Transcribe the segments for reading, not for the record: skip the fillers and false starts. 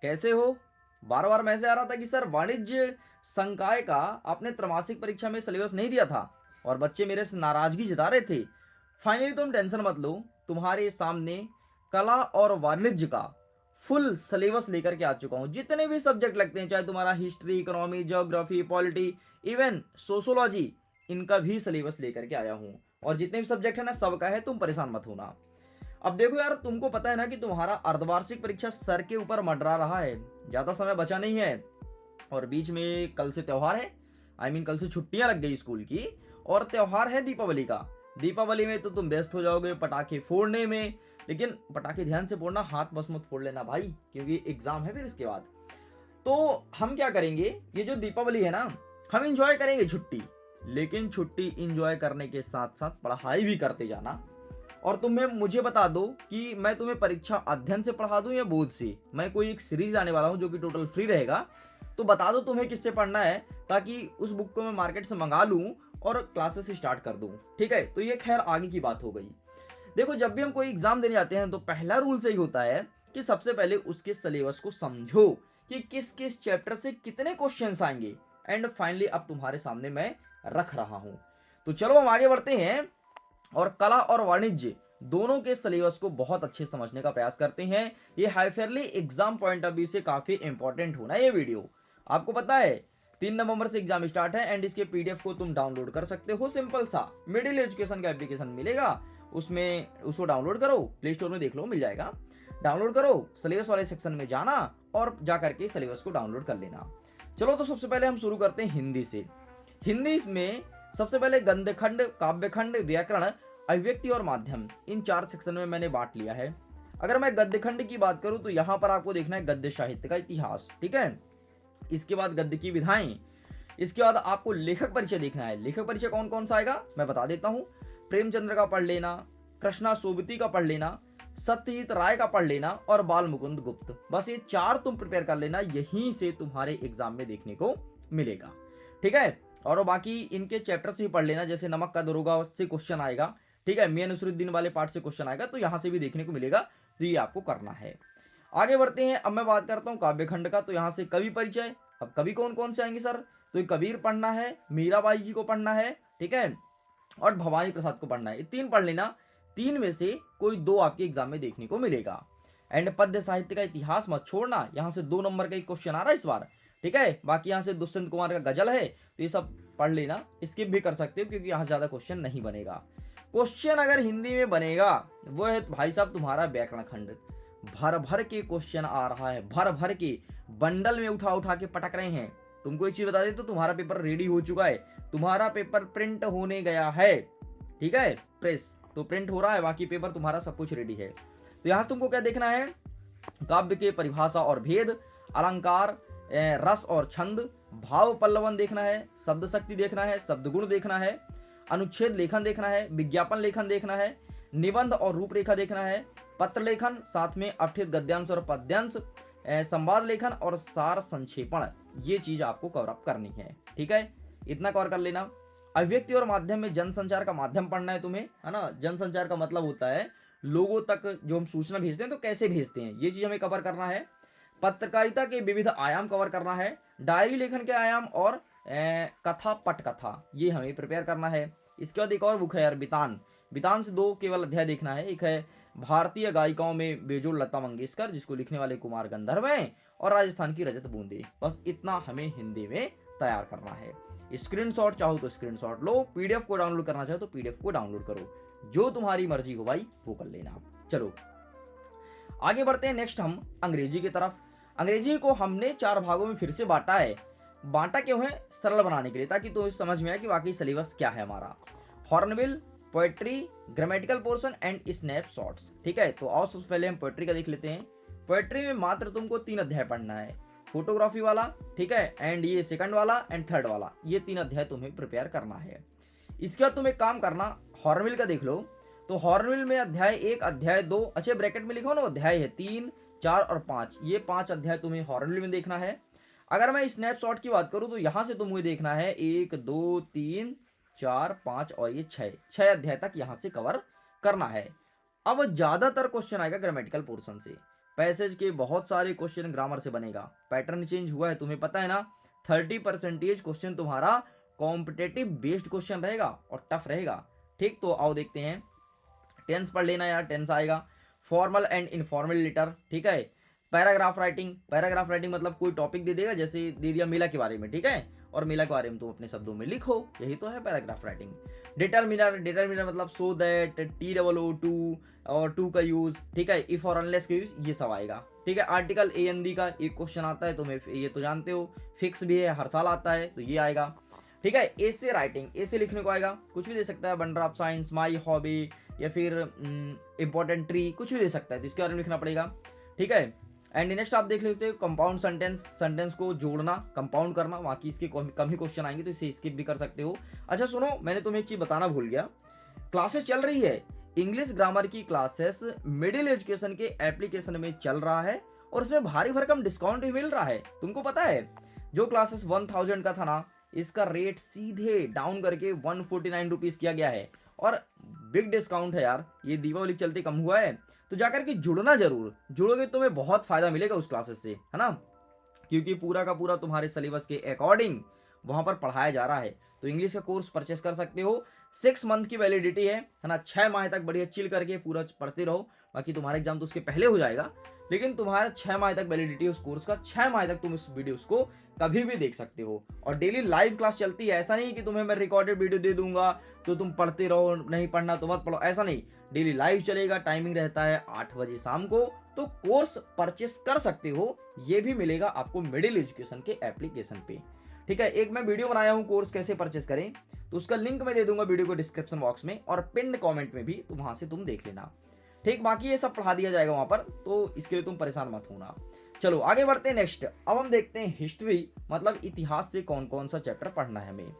कैसे हो? बार बार मैसेज आ रहा था कि सर वाणिज्य संकाय का आपने त्रैमासिक परीक्षा में सिलेबस नहीं दिया था और बच्चे मेरे से नाराजगी जता रहे थे। फाइनली तुम टेंशन मत लो, तुम्हारे सामने कला और वाणिज्य का फुल सिलेबस लेकर के आ चुका हूँ। जितने भी सब्जेक्ट लगते हैं, चाहे तुम्हारा history, economy, geography, polity, even sociology, इनका भी सिलेबस लेकर के आया हूँ। और जितने भी सब्जेक्ट है ना, सबका है, तुम परेशान मत होना। अब देखो यार, तुमको पता है ना कि तुम्हारा अर्धवार्षिक परीक्षा सर के ऊपर मंडरा रहा है, ज्यादा समय बचा नहीं है। और बीच में कल से त्योहार है, कल से छुट्टियां लग गई स्कूल की, और त्योहार है दीपावली का। दीपावली में तो तुम व्यस्त हो जाओगे पटाखे फोड़ने में, लेकिन पटाखे ध्यान से फोड़ना, हाथ बस मत फोड़ लेना भाई, क्योंकि एग्जाम है फिर इसके बाद। तो हम क्या करेंगे, ये जो दीपावली है ना, हम इंजॉय करेंगे छुट्टी, लेकिन छुट्टी इंजॉय करने के साथ साथ पढ़ाई भी करते जाना। और तुम्हें मुझे बता दो कि मैं तुम्हें परीक्षा अध्ययन से पढ़ा दूं या बोध से। मैं कोई एक सीरीज आने वाला हूं जो कि टोटल फ्री रहेगा, तो बता दो तुम्हें किससे पढ़ना है, ताकि उस बुक को मैं मार्केट से मंगा लूं और क्लासेस स्टार्ट कर दूं। ठीक है, तो ये खैर आगे की बात हो गई। देखो, जब भी हम कोई एग्जाम देने जाते हैं तो पहला रूल सही होता है कि सबसे पहले उसके सिलेबस को समझो कि किस किस चैप्टर से कितने क्वेश्चंस आएंगे। एंड फाइनली अब तुम्हारे सामने मैं रख रहा हूं। तो चलो हम आगे बढ़ते हैं और कला और वाणिज्य दोनों के सिलेबस को बहुत अच्छे समझने का प्रयास करते हैं। ये हाईफेयरली एग्जाम पॉइंट ऑफ व्यू से काफी इंपॉर्टेंट होना है ये वीडियो। आपको पता है 3 नवंबर से एग्जाम स्टार्ट है, एंड इसके पीडीएफ को तुम डाउनलोड कर सकते हो। सिंपल सा मिडिल एजुकेशन का एप्लीकेशन मिलेगा, उसमें उसको डाउनलोड करो, प्ले स्टोर में देख लो, मिल जाएगा। डाउनलोड करो, सिलेबस वाले सेक्शन में जाना और जा करके सिलेबस को डाउनलोड कर लेना। चलो, तो सबसे पहले हम शुरू करते हैं हिंदी से। हिंदी में सबसे पहले गद्यखंड, काव्यखंड, व्याकरण, अभिव्यक्ति और माध्यम, इन 4 सेक्शन में मैंने बांट लिया है। अगर मैं गद्यखंड की बात करूं तो यहां पर आपको देखना है गद्य साहित्य का इतिहास। ठीक है, इसके बाद गद्य की विधाएं, इसके बाद आपको लेखक परिचय देखना है। लेखक परिचय कौन कौन सा आएगा मैं बता देता हूं। प्रेमचंद्र का पढ़ लेना, कृष्णा सोबती का पढ़ लेना, सत्यजीत राय का पढ़ लेना और बाल मुकुंद गुप्त। बस ये 4 तुम प्रिपेयर कर लेना, यहीं से तुम्हारे एग्जाम में देखने को मिलेगा। ठीक है, और बाकी इनके चैप्टर से ही पढ़ लेना, जैसे नमक का दरोगा से क्वेश्चन आएगा। ठीक है, मियां नसरुद्दीन वाले पार्ट से क्वेश्चन आएगा, तो यहां से भी देखने को मिलेगा, तो ये आपको करना है। आगे बढ़ते हैं, अब मैं बात करता हूं काव्यखंड का। तो यहां से कवि परिचय। अब कवि कौन कौन से आएंगे सर, तो कबीर पढ़ना है, मीराबाई जी को पढ़ना है, ठीक है, और भवानी प्रसाद को पढ़ना है। ये 3 पढ़ लेना, 3 में से कोई 2 आपके एग्जाम में देखने को मिलेगा। एंड पद्य साहित्य का इतिहास मत छोड़ना, यहां से 2 नंबर का एक क्वेश्चन आ रहा है इस बार। ठीक है, बाकी यहां से दुष्यंत कुमार का गजल है, तो ये सब पढ़ लेना, स्किप भी कर सकते हो क्योंकि यहां ज्यादा क्वेश्चन नहीं बनेगा। क्वेश्चन अगर हिंदी में बनेगा वो है भाई साहब तुम्हारा व्याकरण खंड। भर भर के क्वेश्चन आ रहा है, भर भर के बंडल में उठा उठा के पटक रहे हैं। तुमको एक चीज बता दे, तो तुम्हारा पेपर रेडी हो चुका है, तुम्हारा पेपर प्रिंट होने गया है। ठीक है, प्रेस तो प्रिंट हो रहा है, बाकी पेपर तुम्हारा सब कुछ रेडी है। तो यहां से तुमको क्या देखना है, काव्य के परिभाषा और भेद, अलंकार, रस और छंद, भाव पल्लवन देखना है, शब्द शक्ति देखना है, शब्द गुण देखना है, अनुच्छेद लेखन देखना है, विज्ञापन लेखन देखना है, निबंध और रूपरेखा देखना है, पत्र लेखन, साथ में अपठित गद्यांश और पद्यांश, संवाद लेखन और सार संक्षेपण, ये चीज आपको कवर अप करनी है। ठीक है, इतना कवर कर लेना। अभिव्यक्ति और माध्यम में जनसंचार का माध्यम पढ़ना है तुम्हें, है ना। जनसंचार का मतलब होता है लोगों तक जो हम सूचना भेजते हैं तो कैसे भेजते हैं, ये चीज हमें कवर करना है। पत्रकारिता के विविध आयाम कवर करना है, डायरी लेखन के आयाम और कथा पटकथा, ये हमें प्रिपेयर करना है। इसके बाद एक और बुक है यार, बितान। बितान से 2 केवल अध्याय देखना है। एक है भारतीय गायिकाओं में बेजोड़ लता मंगेशकर, जिसको लिखने वाले कुमार गंधर्व हैं, और राजस्थान की रजत बूंदे। बस इतना हमें हिंदी में तैयार करना है। स्क्रीनशॉट चाहो तो स्क्रीनशॉट लो, पीडीएफ को डाउनलोड करना चाहो तो पीडीएफ को डाउनलोड करो, जो तुम्हारी मर्जी हो भाई वो कर लेना। चलो आगे बढ़ते हैं, नेक्स्ट हम अंग्रेजी की तरफ। अंग्रेजी को हमने 4 भागों में फिर से बांटा है। बांटा क्यों है, सरल बनाने के लिए, ताकि तुम्हें समझ में आए कि वाकई सिलेबस क्या है हमारा। Hornbill, poetry, grammatical portion and snapshots. ठीक है, तो आओ सबसे पहले हम पोएट्री का देख लेते हैं। पोएट्री में मात्र तुमको 3 अध्याय पढ़ना है, फोटोग्राफी वाला, ठीक है, एंड ये सेकंड वाला एंड थर्ड वाला, ये 3 अध्याय तुम्हें प्रिपेयर करना है। इसके बाद तुम एक काम करना, हॉर्नबिल का देख लो। तो हॉर्नबिल में अध्याय 1, अध्याय 2, अच्छे ब्रैकेट में लिखो ना, अध्याय है 3, 4 और 5, ये 5 अध्याय तुम्हें हॉर्नबिल में देखना है। अगर मैं स्नैपशॉट की बात करूं तो यहां से तुम्हें देखना है 1, 2, 3, 4, 5 और ये 6 अध्याय तक यहां से कवर करना है। अब ज्यादातर क्वेश्चन आएगा ग्रामेटिकल पोर्शन से। पैसेज के बहुत सारे क्वेश्चन ग्रामर से बनेगा। पैटर्न चेंज हुआ है, तुम्हें पता है ना। 30% क्वेश्चन तुम्हारा कॉम्पिटेटिव बेस्ड क्वेश्चन रहेगा और टफ रहेगा। ठीक, तो आओ देखते हैं। टेंस पढ़ लेना यार, टेंस आएगा। फॉर्मल एंड इनफॉर्मल लेटर, ठीक है। पैराग्राफ राइटिंग, पैराग्राफ राइटिंग मतलब कोई टॉपिक दे देगा, जैसे दे दिया मेला के बारे में, ठीक है, और मेला के बारे में तुम अपने शब्दों में लिखो, यही तो है पैराग्राफ राइटिंग। डिटरमिनर, डिटरमिनर मतलब सो दैट, TOO और टू का यूज, ठीक है, इफ और अनलेस का यूज, ये सब आएगा, ठीक है। आर्टिकल AND का एक क्वेश्चन आता है, तुम्हें ये तो जानते हो, फिक्स भी है, हर साल आता है, तो ये आएगा, ठीक है। एसे राइटिंग, एसे लिखने को आएगा, कुछ भी दे सकता है, wonder of science, my hobby, या फिर इंपॉर्टेंट ट्री, कुछ भी दे सकता है, तो इसके बारे में लिखना पड़ेगा, ठीक है। एंड नेक्स्ट आप देख लेते हो कंपाउंड सेंटेंस, सेंटेंस को जोड़ना, कंपाउंड करना, बाकी इसके कम ही क्वेश्चन आएंगे, तो इसे स्किप भी कर सकते हो। अच्छा सुनो, मैंने तुम्हें एक चीज बताना भूल गया, क्लासेस चल रही है, इंग्लिश ग्रामर की क्लासेस मिडिल एजुकेशन के एप्लीकेशन में चल रहा है, और उसमें भारी भरकम डिस्काउंट भी मिल रहा है। तुमको पता है, जो क्लासेस 1000 का था ना, इसका रेट सीधे डाउन करके 149 रुपीज किया गया है, और बिग डिस्काउंट है यार, ये दीपावली चलते कम हुआ है, तो जाकर के जुड़ना जरूर, जुड़ोगे तुम्हें बहुत फायदा मिलेगा उस क्लासेस से, है ना, क्योंकि पूरा का पूरा तुम्हारे सिलेबस के अकॉर्डिंग वहां पर पढ़ाया जा रहा है। तो इंग्लिश का कोर्स परचेस कर सकते हो, 6 मंथ की वैलिडिटी है ना, 6 माह तक बढ़िया चिल करके पूरा पढ़ते रहो, बाकी तुम्हारा एग्जाम तो उसके पहले हो जाएगा, लेकिन तुम्हारा 6 माह तक वैलिडिटी है उस कोर्स का, 6 माह तक तुम इस वीडियोस को कभी भी देख सकते हो, और डेली लाइव क्लास चलती है। ऐसा नहीं कि तुम्हें मैं रिकॉर्डेड वीडियो दे दूंगा तो तुम पढ़ते रहो, नहीं पढ़ना तो मत पढ़ो, ऐसा नहीं, डेली लाइव चलेगा, टाइमिंग रहता है 8 बजे शाम को, तो कोर्स परचेस कर सकते हो, ये भी मिलेगा आपको मिडिल एजुकेशन के एप्लीकेशन पे, ठीक है। एक मैं वीडियो बनाया हूँ कोर्स कैसे परचेस करें, तो उसका लिंक मैं दे दूंगा वीडियो को डिस्क्रिप्शन बॉक्स में, और पिन्ड कमेंट में भी, तो वहां से तुम देख लेना, ठीक। बाकी ये सब पढ़ा दिया जाएगा वहां पर, तो इसके लिए तुम परेशान मत होना। चलो आगे बढ़ते हैं नेक्स्ट। अब हम देखते हैं हिस्ट्री, मतलब इतिहास से कौन कौन सा चैप्टर पढ़ना है हमें।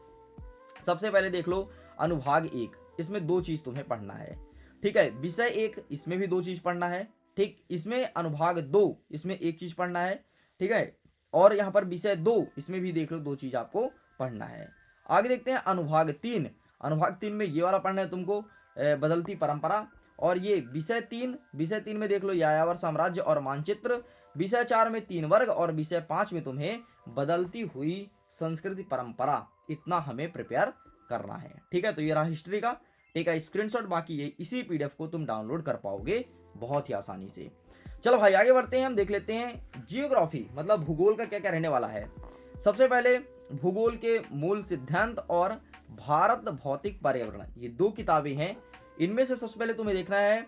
सबसे पहले देख लो अनुभाग 1, इसमें 2 चीज तुम्हें पढ़ना है, ठीक है। विषय 1, इसमें भी 2 चीज पढ़ना है, ठीक। इसमें अनुभाग 2, इसमें 1 चीज पढ़ना है, ठीक है। और यहाँ पर विषय 2, इसमें भी देख लो 2 चीज आपको पढ़ना है। आगे देखते हैं अनुभाग 3, अनुभाग 3 में ये वाला पढ़ना है तुमको, बदलती परंपरा, और ये विषय 3 में देख लो यायावर साम्राज्य और मानचित्र, विषय 4 में 3 वर्ग, और विषय 5 में तुम्हें बदलती हुई संस्कृति परंपरा, इतना हमें प्रिपेयर करना है, ठीक है। तो ये रहा हिस्ट्री का, ठीक है, स्क्रीनशॉट, बाकी ये इसी PDF को तुम डाउनलोड कर पाओगे बहुत ही आसानी से। चलो भाई आगे बढ़ते हैं, हम देख लेते हैं जियोग्राफी, मतलब भूगोल का क्या क्या रहने वाला है। सबसे पहले भूगोल के मूल सिद्धांत और भारत भौतिक पर्यावरण, ये 2 किताबें हैं, इनमें से सबसे पहले तुम्हें देखना है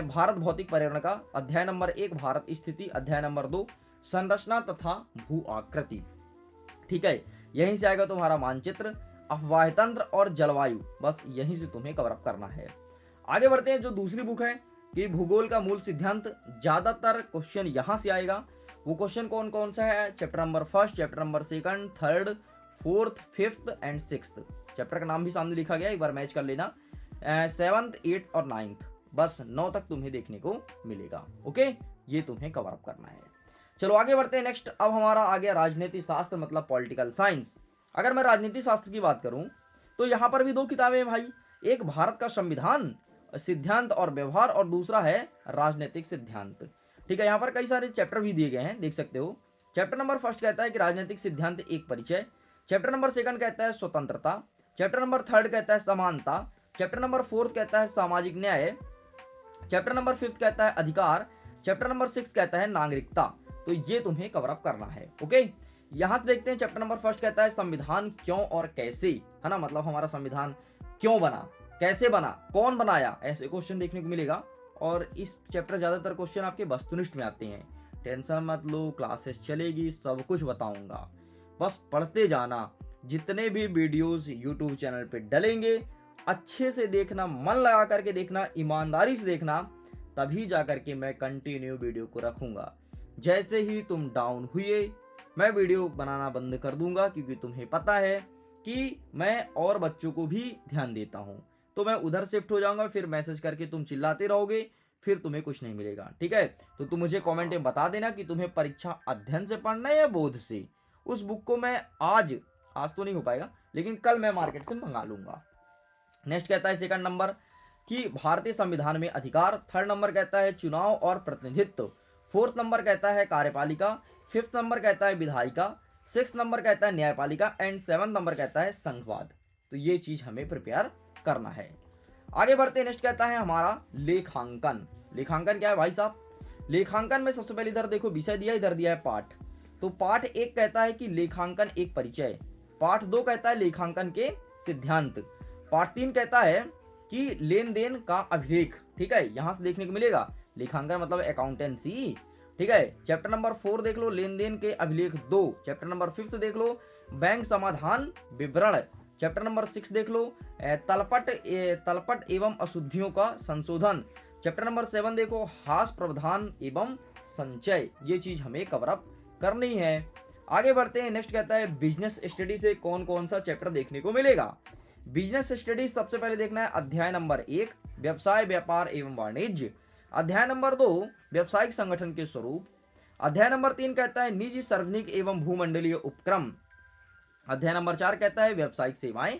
भारत भौतिक पर्यावरण का अध्याय नंबर 1 भारत स्थिति, अध्याय नंबर 2 संरचना तथा भू आकृति, ठीक है। यहीं से आएगा तुम्हारा मानचित्र, अफवाह तंत्र और जलवायु, बस यहीं से तुम्हें कवर अप करना है। आगे बढ़ते हैं, जो दूसरी बुक है कि भूगोल का मूल सिद्धांत, ज्यादातर क्वेश्चन यहां से आएगा। वो क्वेश्चन कौन कौन सा है, chapter number 1, chapter number 2, 3, 4, 5 and 6, chapter का नाम भी सामने लिखा गया, एक बार मैच कर लेना, 7th, 8th और 9th, बस 9 तक तुम्हें देखने को मिलेगा, ओके, ये तुम्हें कवर अप करना है। चलो आगे बढ़ते हैं नेक्स्ट। अब हमारा आ गया राजनीति शास्त्र, मतलब पॉलिटिकल साइंस। अगर मैं राजनीति शास्त्र की बात करूं तो यहाँ पर भी 2 किताबें हैं भाई, एक भारत का संविधान सिद्धांत और व्यवहार, और दूसरा है राजनीतिक सिद्धांत, ठीक है। यहाँ पर कई सारे चैप्टर भी दिए गए हैं, देख सकते हो। चैप्टर नंबर 1 कहता है कि राजनीतिक सिद्धांत एक परिचय, चैप्टर नंबर 2 कहता है स्वतंत्रता, चैप्टर नंबर 3 कहता है समानता, चैप्टर नंबर 4 कहता है सामाजिक न्याय, चैप्टर नंबर 5 कहता है अधिकार, चैप्टर नंबर 6 कहता है नागरिकता। तो ये तुम्हें कवर अप करना है, ओके। यहां से देखते हैं, चैप्टर नंबर 1 कहता है संविधान क्यों और कैसे, है ना, मतलब हमारा संविधान क्यों बना, कैसे बना, कौन बनाया, ऐसे क्वेश्चन देखने को मिलेगा। और इस चैप्टर ज्यादातर क्वेश्चन आपके वस्तुनिष्ठ में आते हैं, टेंशन मत लो, क्लासेस चलेगी, सब कुछ बताऊंगा, बस पढ़ते जाना। जितने भी वीडियोस यूट्यूब चैनल पे डलेंगे अच्छे से देखना, मन लगा करके देखना, ईमानदारी से देखना, तभी जाकर के मैं कंटिन्यू वीडियो को रखूंगा। जैसे ही तुम डाउन हुए मैं वीडियो बनाना बंद कर दूंगा, क्योंकि तुम्हें पता है कि मैं और बच्चों को भी ध्यान देता हूं, तो मैं उधर शिफ्ट हो जाऊंगा, फिर मैसेज करके तुम चिल्लाते रहोगे, फिर तुम्हें कुछ नहीं मिलेगा, ठीक है। तो तुम मुझे कमेंट में बता देना कि तुम्हें परीक्षा अध्ययन से पढ़ना है या बोध से। उस बुक को मैं आज तो नहीं हो पाएगा, लेकिन कल मैं मार्केट से मंगा लूंगा। नेक्स्ट कहता है 2nd नंबर कि भारतीय संविधान में अधिकार, 3rd नंबर कहता है चुनाव और प्रतिनिधित्व, 4th नंबर कहता है कार्यपालिका, 5th नंबर कहता है विधायिका, 6th नंबर कहता है न्यायपालिका एंड 7th नंबर कहता है संघवाद। तो ये चीज हमें प्रिपेयर करना है। आगे बढ़ते हैं, नेक्स्ट कहता है हमारा लेखांकन। लेखांकन क्या है भाई साहब? लेखांकन में सबसे पहले इधर देखो विषय दिया, इधर दिया है पाठ। तो पाठ 1 कहता है कि लेखांकन एक परिचय, पाठ 2 कहता है लेखांकन के सिद्धांत, पाठ 3 कहता है कि लेन देन का अभिलेख। ठीक है, यहां से देखने को मिलेगा लेखांकन मतलब अकाउंटेंसी। ठीक है, चैप्टर नंबर 4 देख लो लेन देन के अभिलेख 2, चैप्टर नंबर 5 देख लो बैंक समाधान विवरण, चैप्टर नंबर 6 देख लो तलपट एवं अशुद्धियों का संशोधन, चैप्टर नंबर 7 देखो हास प्रावधान एवं संचय। ये चीज हमें कवर अप करनी है। आगे बढ़ते हैं, नेक्स्ट कहता है बिजनेस स्टडी से कौन कौन सा चैप्टर देखने को मिलेगा। बिजनेस स्टडी सबसे पहले देखना है अध्याय नंबर 1 व्यवसाय व्यापार एवं वाणिज्य, अध्याय नंबर 2 व्यवसायिक संगठन के स्वरूप, अध्याय नंबर 3 कहता है निजी सार्वजनिक एवं भूमंडलीय उपक्रम, अध्याय नंबर 4 कहता है व्यावसायिक सेवाएं,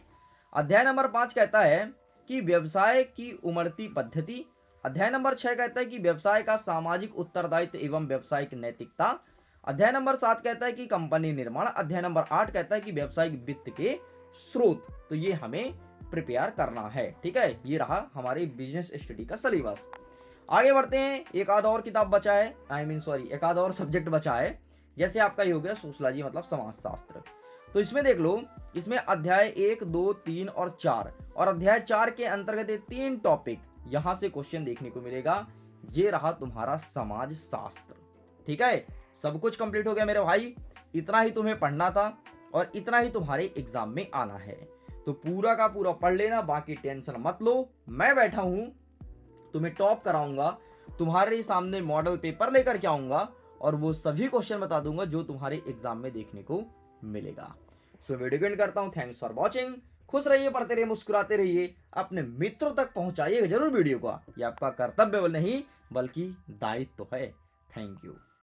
अध्याय नंबर 5 कहता है कि व्यवसाय की उमड़ती पद्धति, अध्याय नंबर 6 कहता है कि व्यवसाय का सामाजिक उत्तरदायित्व एवं व्यावसायिक नैतिकता, अध्याय नंबर 7 कहता है कि कंपनी निर्माण, अध्याय नंबर 8 कहता है कि व्यावसायिक वित्त के स्रोत। तो ये हमें प्रिपेयर करना है। ठीक है, ये रहा हमारे बिजनेस स्टडी का सिलेबस। आगे बढ़ते हैं, एक आध और किताब बचा है, एक आध और सब्जेक्ट बचा है। जैसे आपका ये हो गया सोशलॉजी मतलब समाजशास्त्र। तो इसमें देख लो, इसमें अध्याय 1, 2, 3 और 4 और अध्याय 4 के अंतर्गत ये 3 टॉपिक यहां से क्वेश्चन देखने को मिलेगा। ये रहा तुम्हारा समाज शास्त्र। ठीक है, सब कुछ कंप्लीट हो गया मेरे भाई। इतना ही तुम्हें पढ़ना था और इतना ही तुम्हारे एग्जाम में आना है। तो पूरा का पूरा पढ़ लेना, बाकी टेंशन मत लो। मैं बैठा हूं, तुम्हें टॉप कराऊंगा, तुम्हारे सामने मॉडल पेपर लेकर के आऊंगा और वो सभी क्वेश्चन बता दूंगा जो तुम्हारे एग्जाम में देखने को मिलेगा। सो वीडियो को एंड करता हूं। Thanks for watching. खुश रहिए, पढ़ते रहिए, मुस्कुराते रहिए, अपने मित्रों तक पहुंचाइएगा जरूर वीडियो को। ये आपका कर्तव्य नहीं बल्कि दायित्व है। Thank you.